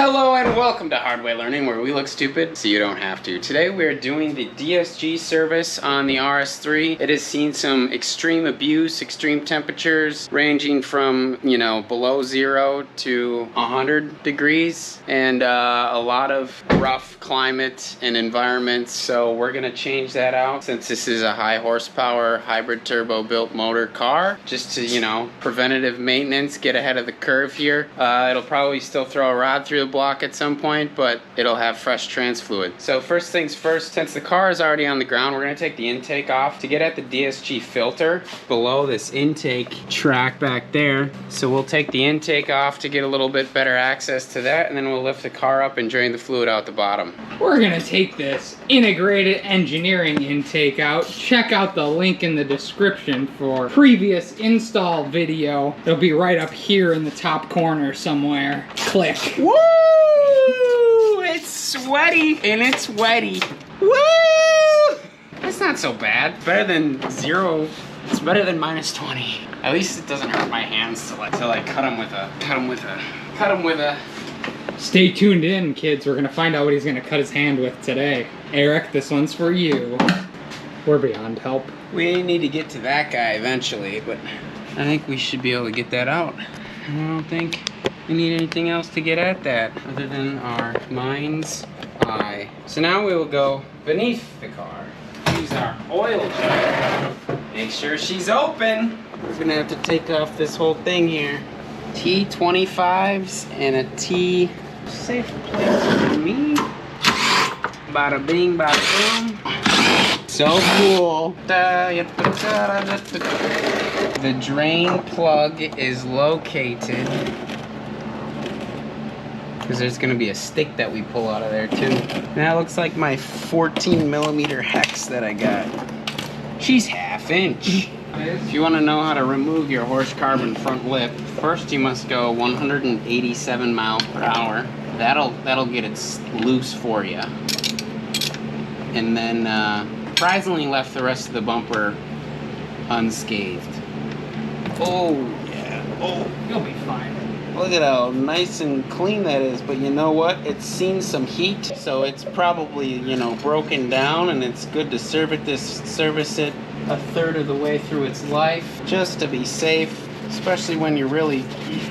Hello and welcome to Hard Way Learning, where we look stupid so you don't have to. Today we're doing the DSG service on the RS3. It has seen some extreme abuse, extreme temperatures ranging from, below 0 to 100 degrees and a lot of rough climate and environments. So we're gonna change that out since this is a high horsepower hybrid turbo built motor car. Just to, preventative maintenance, get ahead of the curve here. It'll probably still throw a rod through the block at some point, but it'll have fresh trans fluid. So first things first, since the car is already on the ground, we're gonna take the intake off to get at the DSG filter below this intake track back there. So we'll take the intake off to get a little bit better access to that, and then we'll lift the car up and drain the fluid out the bottom. We're gonna take this integrated engineering intake out. Check out the link in the description for previous install video. It'll be right up here in the top corner somewhere. Click. Woo! It's sweaty and it's wetty. Woo! That's not so bad. Better than 0. It's better than -20. At least it doesn't hurt my hands till I cut him with a. Stay tuned in, kids. We're gonna find out what he's gonna cut his hand with today. Eric, this one's for you. We're beyond help. We need to get to that guy eventually, but I think we should be able to get that out. I don't think we need anything else to get at that other than our mind's eye. So now we will go beneath the car. Use our oil jar. Make sure she's open. We're gonna have to take off this whole thing here. T25s and a T safe place for me. Bada bing, bada boom. So cool. The drain plug is located because there's gonna be a stick that we pull out of there too. And that looks like my 14mm hex that I got. She's 1/2 inch. If you want to know how to remove your horse carbon front lip, first you must go 187 miles per hour. That'll get it loose for you. And then surprisingly left the rest of the bumper unscathed. Oh yeah. Oh, You'll be fine. look at how nice and clean that is. But you know what? It's seen some heat, so it's probably broken down, and it's good to service it a third of the way through its life, just to be safe, especially when you're really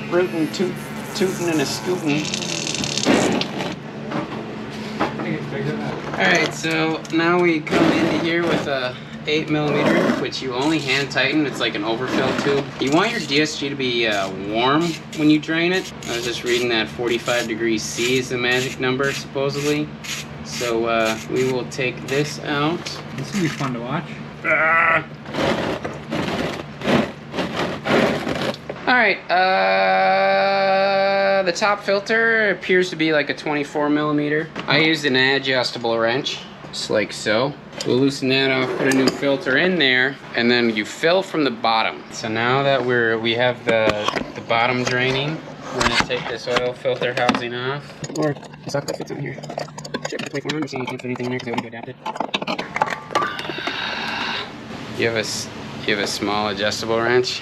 rootin', tootin' and a scootin'. Alright, so now we come into here with a 8mm, which you only hand tighten. It's like an overfill tube. You want your DSG to be warm when you drain it. I was just reading that 45 degrees C is the magic number, supposedly. So we will take this out. This will be fun to watch. Alright, the top filter appears to be like a 24mm. I used an adjustable wrench, just like so. We'll loosen that off, put a new filter in there, and then you fill from the bottom. So now that we have the bottom draining, we're gonna take this oil filter housing off. Or suck that fits in here. Check the plate form, see if you can fit anything in there because I would adapt it. You have a small adjustable wrench.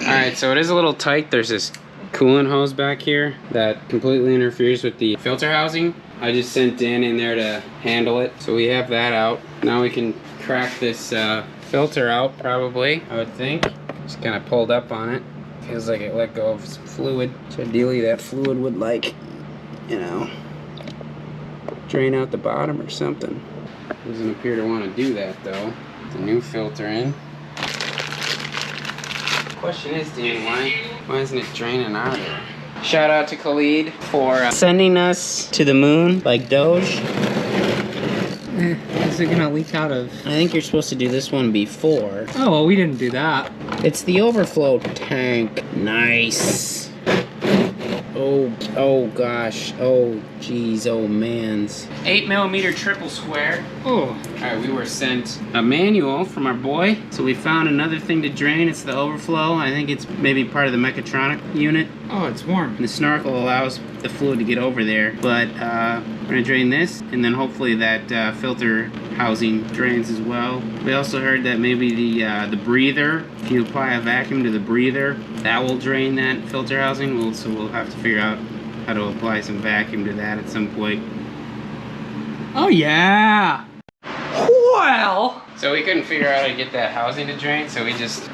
Alright, so it is a little tight. There's this coolant hose back here that completely interferes with the filter housing. I just sent Dan in there to handle it. So we have that out. Now we can crack this filter out, probably, I would think. Just kind of pulled up on it. Feels like it let go of some fluid. So ideally that fluid would drain out the bottom or something. Doesn't appear to want to do that though. The new filter in. The question is, Dan, why isn't it draining out of there? Shout out to Khalid for sending us to the moon like Doge. Is it gonna leak out of? I think you're supposed to do this one before. Oh, well, we didn't do that. It's the overflow tank. Nice. Oh gosh. Oh geez. Oh mans. 8mm triple square. Oh. Alright, we were sent a manual from our boy. So we found another thing to drain. It's the overflow. I think it's maybe part of the mechatronic unit. Oh, it's warm. The snorkel allows the fluid to get over there. But we're gonna drain this, and then hopefully that filter housing drains as well. We also heard that maybe the breather, if you apply a vacuum to the breather, that will drain that filter housing. So we'll have to figure out how to apply some vacuum to that at some point. Oh yeah! Well! So we couldn't figure out how to get that housing to drain, so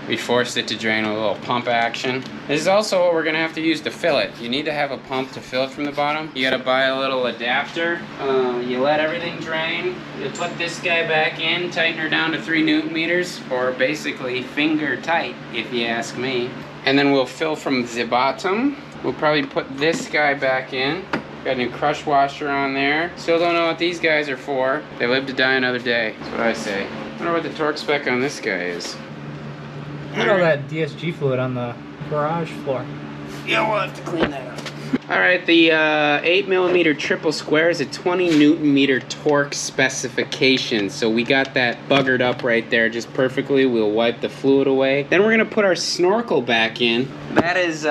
we forced it to drain with a little pump action. This is also what we're gonna have to use to fill it. You need to have a pump to fill it from the bottom. You gotta buy a little adapter. You let everything drain. You put this guy back in, tighten her down to 3 Newton meters, or basically finger tight, if you ask me. And then we'll fill from the bottom. We'll probably put this guy back in. Got a new crush washer on there. Still don't know what these guys are for. They live to die another day. That's what I say. I wonder what the torque spec on this guy is. Look at all that DSG fluid on the garage floor. Yeah, we'll have to clean that up. Alright, the 8mm triple square is a 20 Newton meter torque specification. So we got that buggered up right there just perfectly. We'll wipe the fluid away. Then we're going to put our snorkel back in. That is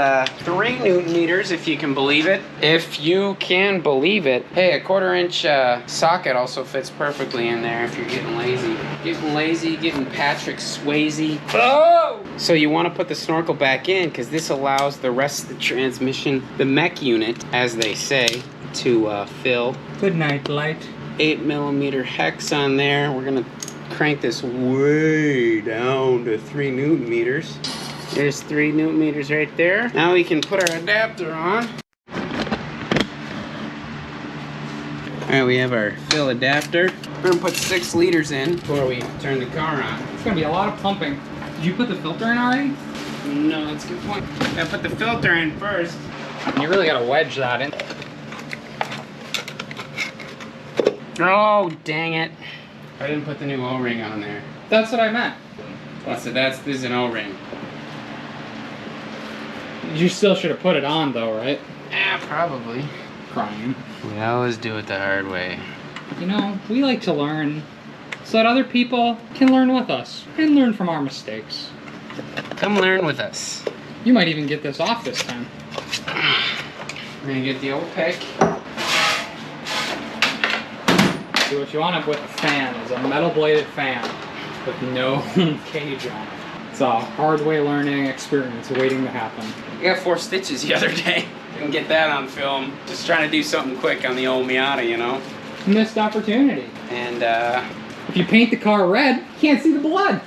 3 Newton meters, if you can believe it. If you can believe it. Hey, a 1/4 inch socket also fits perfectly in there if you're getting lazy. Getting Patrick Swayze. Oh! So you want to put the snorkel back in because this allows the rest of the transmission, the mech unit, as they say, to fill. Good night, light. 8mm hex on there. We're going to crank this way down to 3 Newton meters. There's 3 Newton meters right there. Now we can put our adapter on. Alright, we have our fill adapter. We're gonna put 6 liters in before we turn the car on. It's gonna be a lot of pumping. Did you put the filter in already? No, that's a good point. Gotta put the filter in first. You really gotta wedge that in. Oh, dang it. I didn't put the new O-ring on there. That's what I meant. This is an O-ring. You still should have put it on though, right? Yeah, probably. Crying. We always do it the hard way. You know, we like to learn so that other people can learn with us and learn from our mistakes. Come learn with us. You might even get this off this time. We're gonna get the old pick. See, what you want up with a fan is a metal bladed fan with no cage on it. It's a hard way learning experience waiting to happen. I got 4 stitches the other day. Didn't get that on film. Just trying to do something quick on the old Miata, you know? Missed opportunity. And if you paint the car red, you can't see the blood.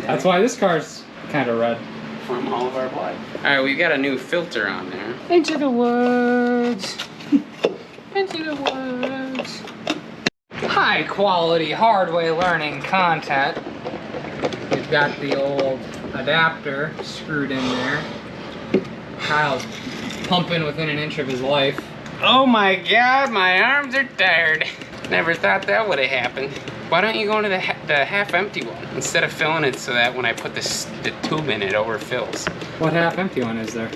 That's why this car's kind of red. From all of our blood. Alright, we've got a new filter on there. Into the woods. Into the woods. High quality, hard way learning content. We've got the old adapter screwed in there. Kyle's pumping within an inch of his life. Oh my god, my arms are tired. Never thought that would have happened. Why don't you go into the half-empty one instead of filling it so that when I put the tube in, it overfills? What half-empty one is there?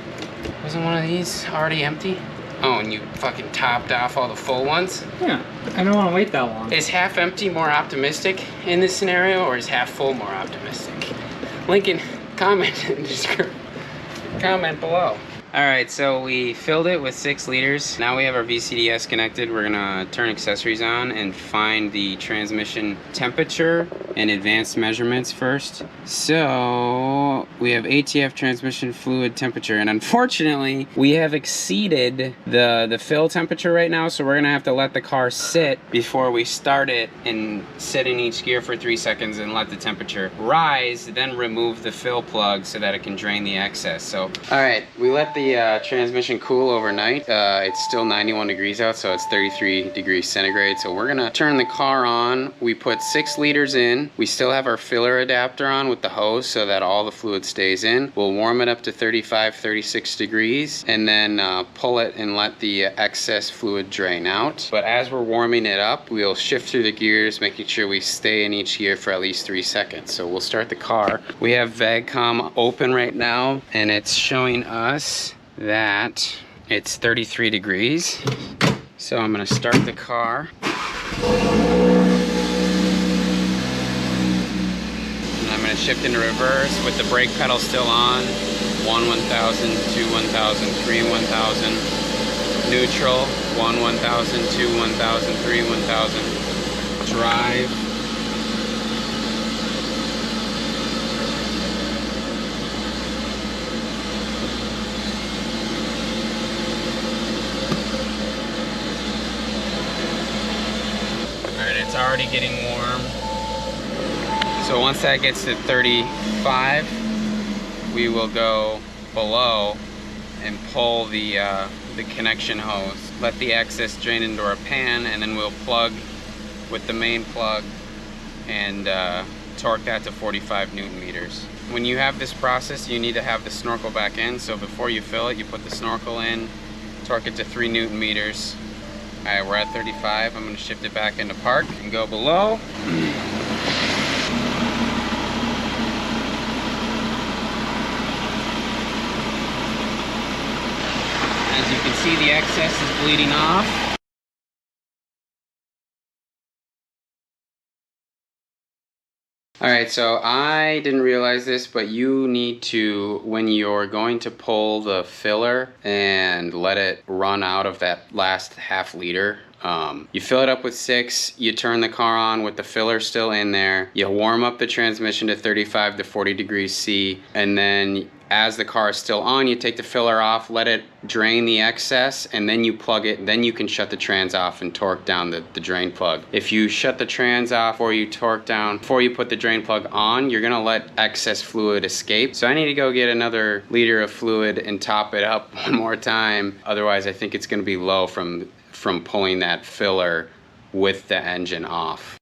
Wasn't one of these already empty? Oh, and you fucking topped off all the full ones? Yeah, I don't want to wait that long. Is half-empty more optimistic in this scenario, or is half-full more optimistic? Lincoln, comment below. Alright, so we filled it with 6 liters. Now we have our VCDS connected. We're gonna turn accessories on and find the transmission temperature and advanced measurements first. So we have ATF transmission fluid temperature, and unfortunately we have exceeded the fill temperature right now, so we're gonna have to let the car sit before we start it and sit in each gear for 3 seconds and let the temperature rise, then remove the fill plug so that it can drain the excess. So alright, we let the transmission cool overnight. It's still 91 degrees out, so it's 33 degrees centigrade. So we're gonna turn the car on. We put 6 liters in. We still have our filler adapter on with the hose so that all the fluid stays in. We'll warm it up to 35, 36 degrees and then pull it and let the excess fluid drain out. But as we're warming it up, we'll shift through the gears, making sure we stay in each gear for at least 3 seconds. So we'll start the car. We have VAGCOM open right now, and it's showing us that it's 33 degrees. So I'm gonna start the car. And I'm gonna shift into reverse with the brake pedal still on. 1 1000, 2 1000, 3 1000. Neutral, 1 1000, 2 1000, 3 1000. Drive. it's already getting warm. So once that gets to 35, we will go below and pull the connection hose. Let the excess drain into our pan, and then we'll plug with the main plug and torque that to 45 Newton meters. When you have this process, you need to have the snorkel back in. So before you fill it, you put the snorkel in, torque it to 3 Newton meters. All right, we're at 35. I'm going to shift it back into park and go below. As you can see, the excess is bleeding off. Alright, so I didn't realize this, but you need to, when you're going to pull the filler and let it run out of that last half liter, you fill it up with 6, you turn the car on with the filler still in there, you warm up the transmission to 35 to 40 degrees C, and then as the car is still on, you take the filler off, let it drain the excess, and then you plug it. Then you can shut the trans off and torque down the drain plug. If you shut the trans off or you torque down before you put the drain plug on, you're gonna let excess fluid escape. So I need to go get another liter of fluid and top it up one more time. Otherwise, I think it's gonna be low from pulling that filler with the engine off.